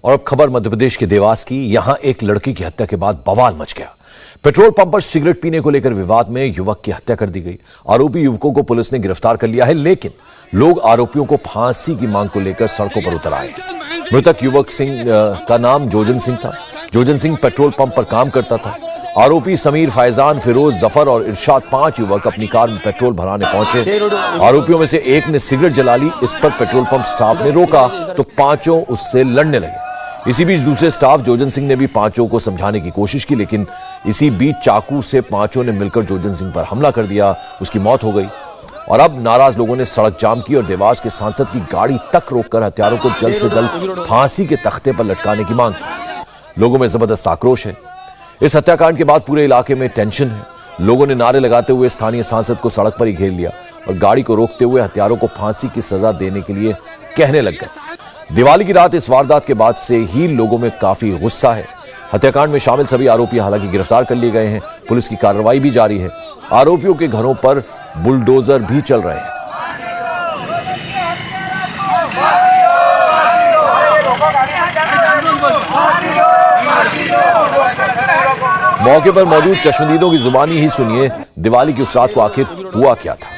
और अब खबर मध्य प्रदेश के देवास की। यहां एक लड़की की हत्या के बाद बवाल मच गया। पेट्रोल पंप पर सिगरेट पीने को लेकर विवाद में युवक की हत्या कर दी गई। आरोपी युवकों को पुलिस ने गिरफ्तार कर लिया है, लेकिन लोग आरोपियों को फांसी की मांग को लेकर सड़कों पर उतर आए। मृतक युवक सिंह का नाम जोजन सिंह था। जोजन सिंह पेट्रोल पंप पर काम करता था। आरोपी समीर, फैजान, फिरोज, जफर और इरशाद 5 युवक अपनी कार में पेट्रोल भराने पहुंचे। आरोपियों में से एक ने सिगरेट जला ली। इस पर पेट्रोल पंप स्टाफ ने रोका तो पांचों उससे लड़ने लगे। इसी बीच दूसरे स्टाफ जोजन सिंह ने भी पांचों को समझाने की कोशिश की, लेकिन इसी बीच चाकू से पांचों ने मिलकर जोजन सिंह पर हमला कर दिया। उसकी मौत हो गई। और अब नाराज लोगों ने सड़क जाम की और देवास के सांसद की गाड़ी तक रोककर हत्यारों को जल्द से जल्द फांसी के तख्ते पर लटकाने की मांग की। लोगों में जबरदस्त आक्रोश है। इस हत्याकांड के बाद पूरे इलाके में टेंशन है। लोगों ने नारे लगाते हुए स्थानीय सांसद को सड़क पर ही घेर लिया और गाड़ी को रोकते हुए हत्यारों को फांसी की सजा देने के लिए कहने लग गए। दिवाली की रात इस वारदात के बाद से ही लोगों में काफी गुस्सा है। हत्याकांड में शामिल सभी आरोपी हालांकि गिरफ्तार कर लिए गए हैं। पुलिस की कार्रवाई भी जारी है। आरोपियों के घरों पर बुलडोजर भी चल रहे हैं। मौके पर मौजूद चश्मदीदों की जुबानी ही सुनिए, दिवाली की उस रात को आखिर हुआ क्या था।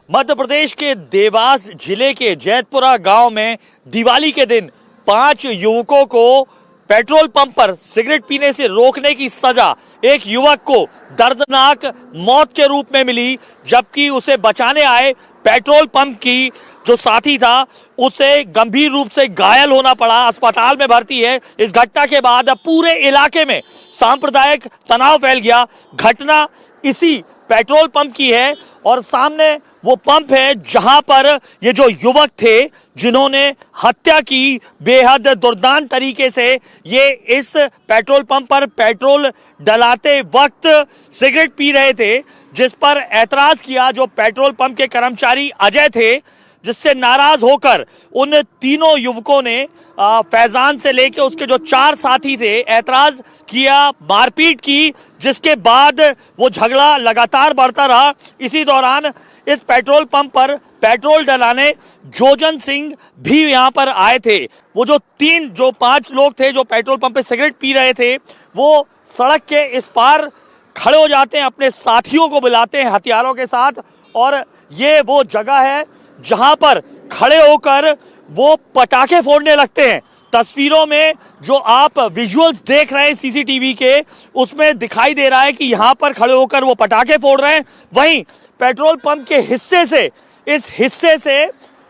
मध्य प्रदेश के देवास जिले के जैतपुरा गांव में दिवाली के दिन 5 युवकों को पेट्रोल पंप पर सिगरेट पीने से रोकने की सजा एक युवक को दर्दनाक मौत के रूप में मिली, जबकि उसे बचाने आए पेट्रोल पंप की जो साथी था उसे गंभीर रूप से घायल होना पड़ा, अस्पताल में भर्ती है। इस घटना के बाद पूरे इलाके में सांप्रदायिक तनाव फैल गया। घटना इसी पेट्रोल पंप की है और सामने वो पंप है जहां पर ये जो युवक थे जिन्होंने हत्या की, बेहद दुर्दांत तरीके से ये इस पेट्रोल पंप पर पेट्रोल डलाते वक्त सिगरेट पी रहे थे, जिस पर ऐतराज किया जो पेट्रोल पंप के कर्मचारी अजय थे, जिससे नाराज होकर उन तीनों युवकों ने फैजान से लेकर उसके जो 4 साथी थे ऐतराज किया, मारपीट की, जिसके बाद वो झगड़ा लगातार बढ़ता रहा। इसी दौरान इस पेट्रोल पंप पर पेट्रोल डलाने जोजन सिंह भी यहां पर आए थे। वो जो 5 लोग थे जो पेट्रोल पंप पे सिगरेट पी रहे थे, वो सड़क के इस पार खड़े हो जाते हैं, अपने साथियों को बुलाते हैं हथियारों के साथ, और ये वो जगह है जहां पर खड़े होकर वो पटाखे फोड़ने लगते हैं। तस्वीरों में जो आप विजुअल्स देख रहे हैं सीसीटीवी के, उसमें दिखाई दे रहा है कि यहां पर खड़े होकर वो पटाखे फोड़ रहे हैं। वहीं पेट्रोल पंप के हिस्से से, इस हिस्से से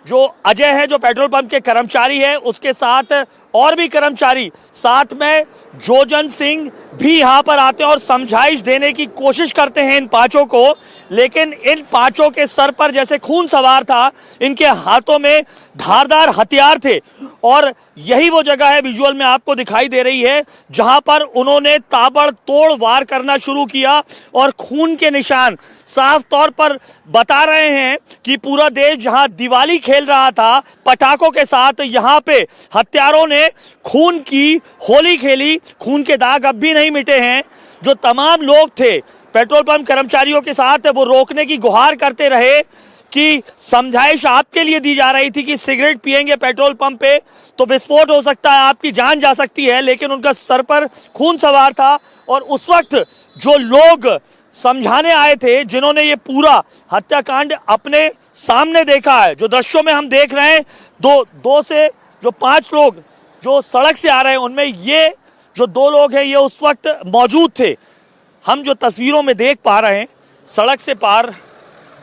जो अजय है, जो पेट्रोल पंप के कर्मचारी है, उसके साथ और भी कर्मचारी, साथ में जोजन सिंह भी यहां पर आते हैं और समझाइश देने की कोशिश करते हैं इन 5 को, लेकिन इन 5 के सर पर जैसे खून सवार था, इनके हाथों में धारदार हथियार थे। और यही वो जगह है, विजुअल में आपको दिखाई दे रही है, जहां पर उन्होंने ताबड़तोड़ वार करना शुरू किया और खून के निशान साफ तौर पर बता रहे हैं कि पूरा देश जहां दिवाली खेल रहा था पटाखों के साथ, यहां पे हत्यारों ने खून की होली खेली। खून के दाग अब भी नहीं मिटे हैं। जो तमाम लोग थे पेट्रोल पंप कर्मचारियों के साथ, वो रोकने की गुहार करते रहे कि समझाइश आपके लिए दी जा रही थी कि सिगरेट पिएंगे पेट्रोल पंप पे तो विस्फोट हो सकता है, आपकी जान जा सकती है, लेकिन उनका सर पर खून सवार था। और उस वक्त जो लोग समझाने आए थे, जिन्होंने ये पूरा हत्याकांड अपने सामने देखा है, जो दृश्यों में हम देख रहे हैं, 2 से जो 5 लोग जो सड़क से आ रहे हैं, उनमें ये जो 2 लोग हैं ये उस वक्त मौजूद थे। हम जो तस्वीरों में देख पा रहे हैं, सड़क से पार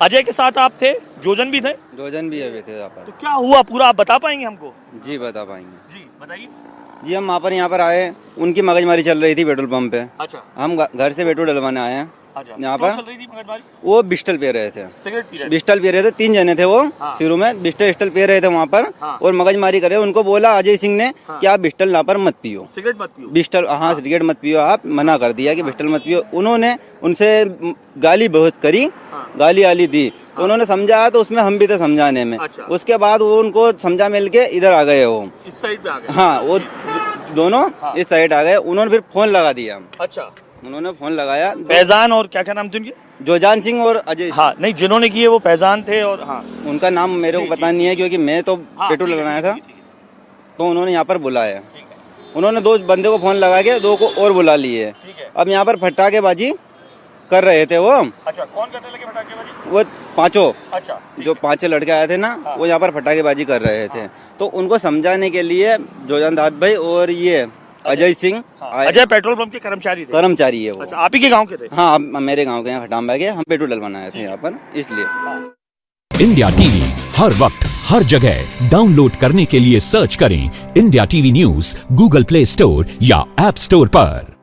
अजय के साथ आप थे, जोजन भी थे? जोजन भी अभी थे। तो क्या हुआ पूरा आप बता पाएंगे हमको? जी बता पाएंगे। जी बताइए। जी हम यहाँ पर आए, उनकी मगजमारी चल रही थी पेट्रोल पंप पे। अच्छा। हम घर से पेट्रोल डलवाने आए हैं। अच्छा। यहाँ पर चल रही थी मगजमारी? वो बिस्टल पी रहे थे, सिगरेट पी रहे थे। बिस्टल पी रहे थे, 3 जने थे वो। हाँ। शुरू में बिस्टल पी रहे थे वहाँ पर। हाँ। और मगजमारी करे, उनको बोला अजय सिंह ने कि आप बिस्टल यहाँ पर मत पियो, सिगरेट मत पियो, बिस्टल, हाँ सिगरेट मत पियो, आप मना कर दिया कि बिस्टल मत पियो। उन्होंने उनसे गाली बहुत करी, गाली आली दी, तो उन्होंने समझाया, तो उसमें हम भी थे समझाने में। अच्छा। उसके बाद वो उनको समझा मिल के इधर आ गए, वो इस साइड पे आ गए। हाँ, वो दोनों इस साइड आ गए। उन्होंने फिर फोन लगा दिया। अच्छा। उन्होंने फोन लगाया। फैजान और क्या नाम थे उनके? जोजान सिंह और अजय। हाँ नहीं, जिन्होंने किए वो फैजान थे और हाँ उनका नाम मेरे को पता नहीं है, क्योंकि मैं तो पेट्रोल लगाया था। तो उन्होंने यहाँ पर बुलाया। उन्होंने 2 बंदे को फोन लगा के 2 को और बुला लिए। अब यहाँ पर पटाखेबाजी कर रहे थे वो। अच्छा, कौन करने लगे पटाखेबाजी? वो 5 अच्छा, जो 5 लड़के आए थे ना, वो यहाँ पर पटाखेबाजी कर रहे थे। तो उनको समझाने के लिए जोजान दाद भाई और ये अजय सिंह आए। अजय पेट्रोल पंप के कर्मचारी थे? कर्मचारी है वो। अच्छा, आप ही के गांव के थे? हाँ, मेरे गांव के यहाँ खटाम के हम पेट्रोल डलवाना आए थे यहाँ पर, इसलिए। इंडिया टीवी हर वक्त हर जगह डाउनलोड करने के लिए सर्च करें India TV news Google play store या ऐप स्टोर पर।